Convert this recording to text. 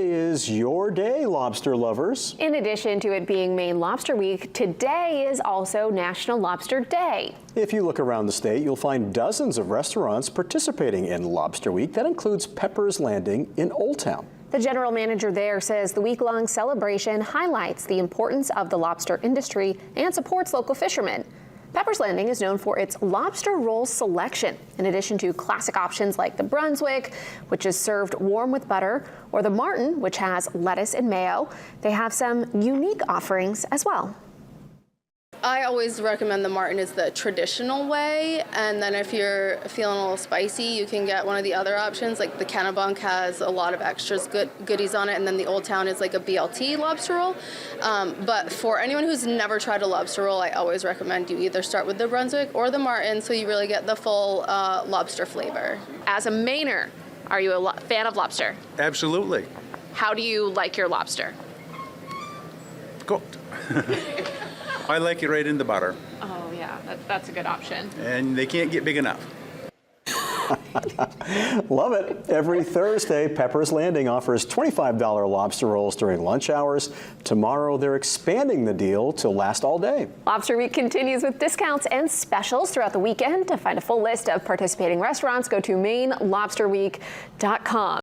Is your day, lobster lovers. In addition to it being Maine Lobster Week, today is also National Lobster Day. If you look around the state, you'll find dozens of restaurants participating in Lobster Week. That includes Pepper's Landing in Old Town. The general manager there says the week-long celebration highlights the importance of the lobster industry and supports local fishermen. Pepper's Landing is known for its lobster roll selection, in addition to classic options like the Brunswick, which is served warm with butter, or the Martin, which has lettuce and mayo. They have some unique offerings as well. I always recommend the Martin is the traditional way, and then if you're feeling a little spicy, you can get one of the other options, like the Kennebunk has a lot of extras, goodies on it, and then the Old Town is like a BLT lobster roll. But for anyone who's never tried a lobster roll, I always recommend you either start with the Brunswick or the Martin, so you really get the full lobster flavor. As a Mainer, are you a fan of lobster? Absolutely. How do you like your lobster? Cooked. I like it right in the butter. Oh yeah, that's a good option. And they can't get big enough. Love it. Every Thursday, Pepper's Landing offers $25 lobster rolls during lunch hours. Tomorrow, they're expanding the deal to last all day. Lobster Week continues with discounts and specials throughout the weekend. To find a full list of participating restaurants, go to MaineLobsterWeek.com.